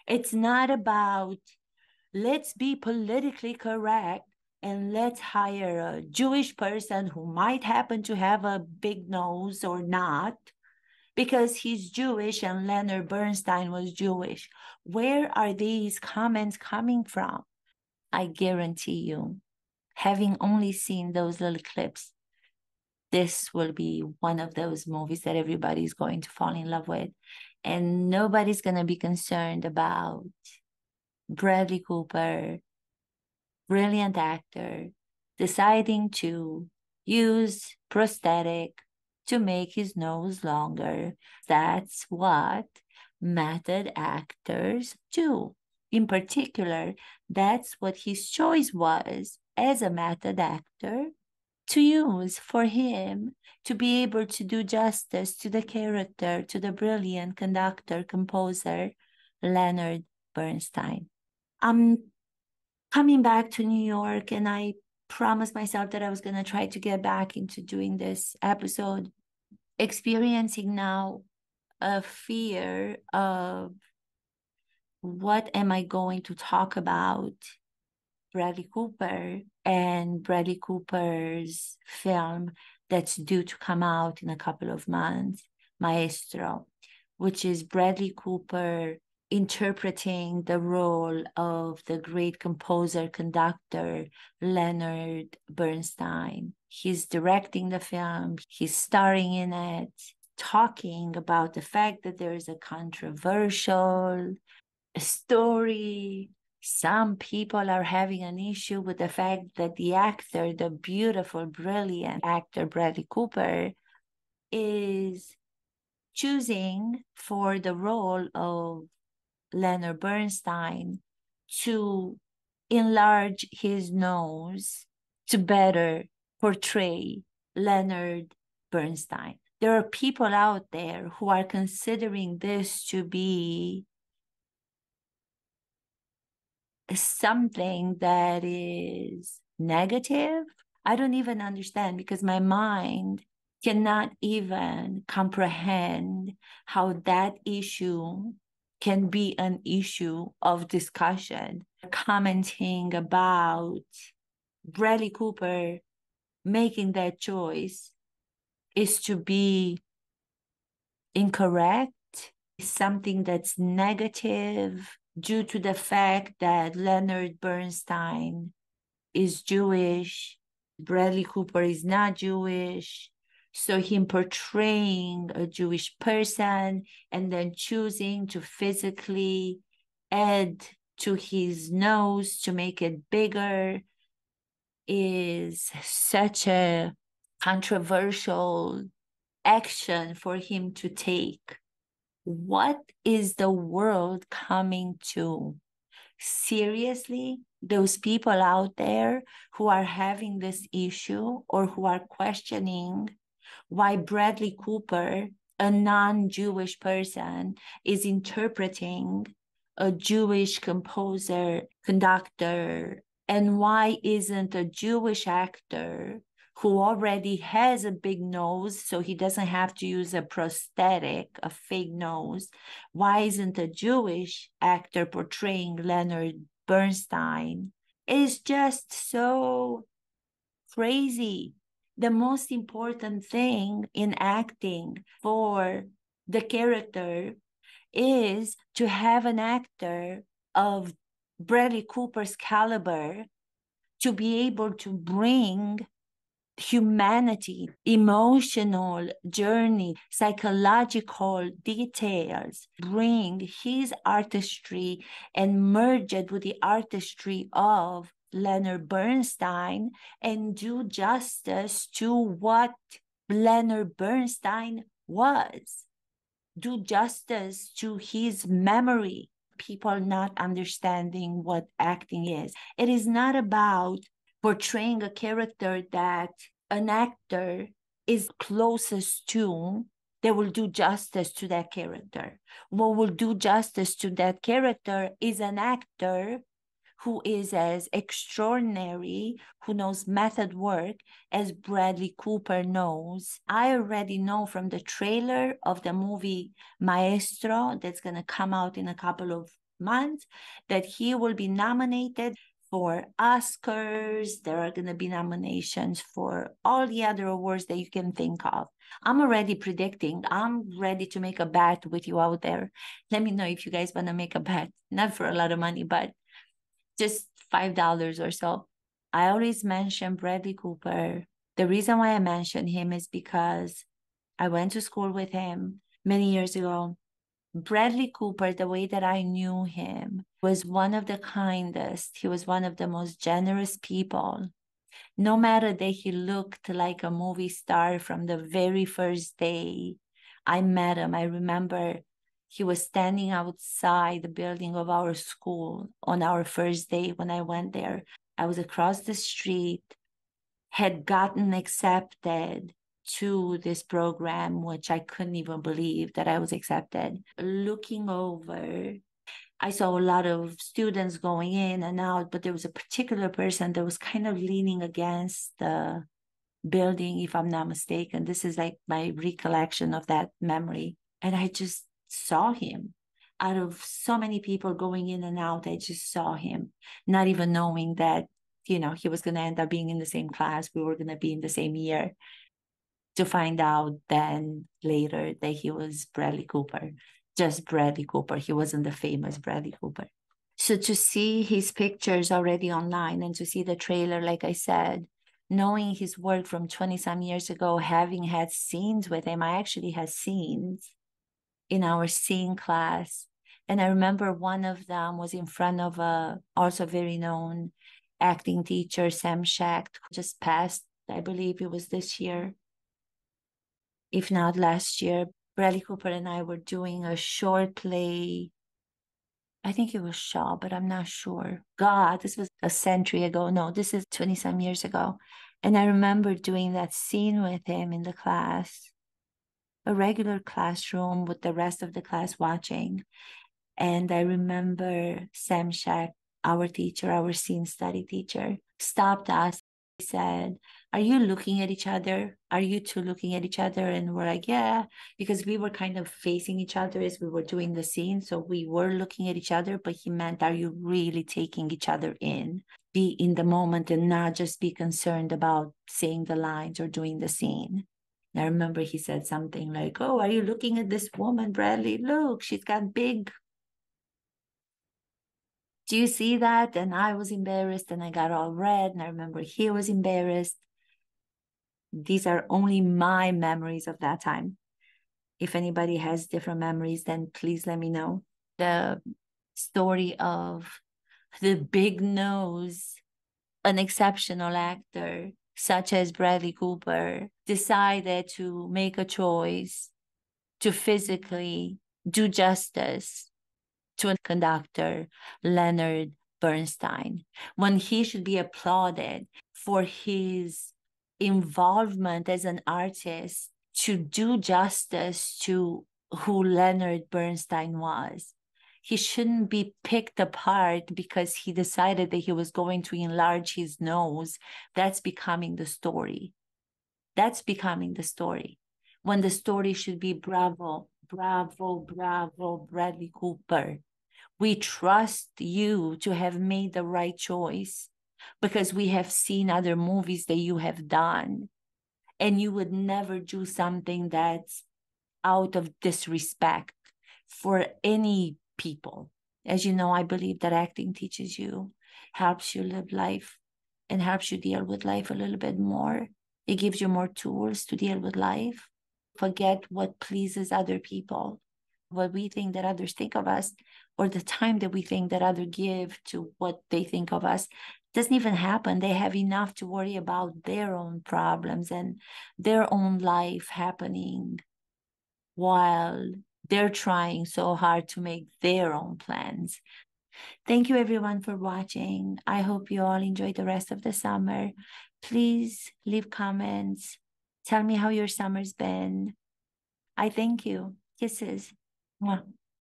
It's not about let's be politically correct and let's hire a Jewish person who might happen to have a big nose or not because he's Jewish and Leonard Bernstein was Jewish. Where are these comments coming from? I guarantee you, having only seen those little clips, this will be one of those movies that everybody's going to fall in love with. And nobody's going to be concerned about Bradley Cooper, brilliant actor, deciding to use prosthetic to make his nose longer. That's what method actors do. In particular, that's what his choice was as a method actor to use for him to be able to do justice to the character, to the brilliant conductor, composer, Leonard Bernstein. I'm coming back to New York, and I promised myself that I was going to try to get back into doing this episode, experiencing now a fear of what am I going to talk about Bradley Cooper and Bradley Cooper's film that's due to come out in a couple of months, Maestro, which is Bradley Cooper interpreting the role of the great composer conductor Leonard Bernstein. He's directing the film, he's starring in it, talking about the fact that there is a controversial story. Some people are having an issue with the fact that the actor, the beautiful, brilliant actor Bradley Cooper, is choosing for the role of Leonard Bernstein to enlarge his nose to better portray Leonard Bernstein. There are people out there who are considering this to be something that is negative. I don't even understand because my mind cannot even comprehend how that issue can be an issue of discussion. Commenting about Bradley Cooper making that choice is to be incorrect, something that's negative due to the fact that Leonard Bernstein is Jewish, Bradley Cooper is not Jewish. So him portraying a Jewish person and then choosing to physically add to his nose to make it bigger is such a controversial action for him to take. What is the world coming to? Seriously, those people out there who are having this issue or who are questioning why Bradley Cooper, a non-Jewish person, is interpreting a Jewish composer, conductor, and why isn't a Jewish actor who already has a big nose, so he doesn't have to use a prosthetic, a fake nose. Why isn't a Jewish actor portraying Leonard Bernstein? It's just so crazy. The most important thing in acting for the character is to have an actor of Bradley Cooper's caliber to be able to bring humanity, emotional journey, psychological details, bring his artistry and merge it with the artistry of Leonard Bernstein and do justice to what Leonard Bernstein was. Do justice to his memory. People not understanding what acting is. It is not about portraying a character that an actor is closest to, they will do justice to that character. What will do justice to that character is an actor who is as extraordinary, who knows method work as Bradley Cooper knows. I already know from the trailer of the movie Maestro that's going to come out in a couple of month that he will be nominated for Oscars. There are going to be nominations for all the other awards that you can think of. I'm already predicting. I'm ready to make a bet with you out there. Let me know if you guys want to make a bet. Not for a lot of money, but just $5 or so. I always mention Bradley Cooper. The reason why I mention him is because I went to school with him many years ago. Bradley Cooper, the way that I knew him, was one of the kindest. He was one of the most generous people. No matter that he looked like a movie star from the very first day I met him, I remember he was standing outside the building of our school on our first day when I went there. I was across the street, had gotten accepted to this program, which I couldn't even believe that I was accepted. Looking over, I saw a lot of students going in and out, but there was a particular person that was kind of leaning against the building, if I'm not mistaken. This is like my recollection of that memory. And I just saw him. Out of so many people going in and out, I just saw him, not even knowing that, he was going to end up being in the same class. We were going to be in the same year, to find out then later that he was Bradley Cooper, just Bradley Cooper. He wasn't the famous Bradley Cooper. So to see his pictures already online and to see the trailer, like I said, knowing his work from 20 some years ago, having had scenes with him, I actually had scenes in our scene class. And I remember one of them was in front of a also very known acting teacher, Sam Schacht, who just passed. I believe it was this year, if not last year. Bradley Cooper and I were doing a short play. I think it was Shaw, but I'm not sure. God, this was a century ago. No, this is 20 some years ago. And I remember doing that scene with him in the class, a regular classroom with the rest of the class watching. And I remember Sam Shack, our teacher, our scene study teacher, stopped us. He said, "Are you looking at each other? Are you two looking at each other?" And we're like, "Yeah," because we were kind of facing each other as we were doing the scene. So we were looking at each other, but he meant, are you really taking each other in? Be in the moment and not just be concerned about saying the lines or doing the scene. And I remember he said something like, "Oh, are you looking at this woman, Bradley? Look, she's got big. Do you see that?" And I was embarrassed and I got all red. And I remember he was embarrassed. These are only my memories of that time. If anybody has different memories, then please let me know. The story of the big nose, an exceptional actor such as Bradley Cooper, decided to make a choice to physically do justice to a conductor, Leonard Bernstein, when he should be applauded for his involvement as an artist to do justice to who Leonard Bernstein was. He shouldn't be picked apart because he decided that he was going to enlarge his nose. That's becoming the story. That's becoming the story. When the story should be bravo, bravo, bravo, Bradley Cooper. We trust you to have made the right choice because we have seen other movies that you have done, and you would never do something that's out of disrespect for any people. As you know, I believe that acting teaches you, helps you live life, and helps you deal with life a little bit more. It gives you more tools to deal with life. Forget what pleases other people, what we think that others think of us, or the time that we think that others give to what they think of us. Doesn't even happen. They have enough to worry about their own problems and their own life happening while they're trying so hard to make their own plans. Thank you everyone for watching. I hope you all enjoy the rest of the summer. Please leave comments. Tell me how your summer's been. I thank you. Kisses. Mwah.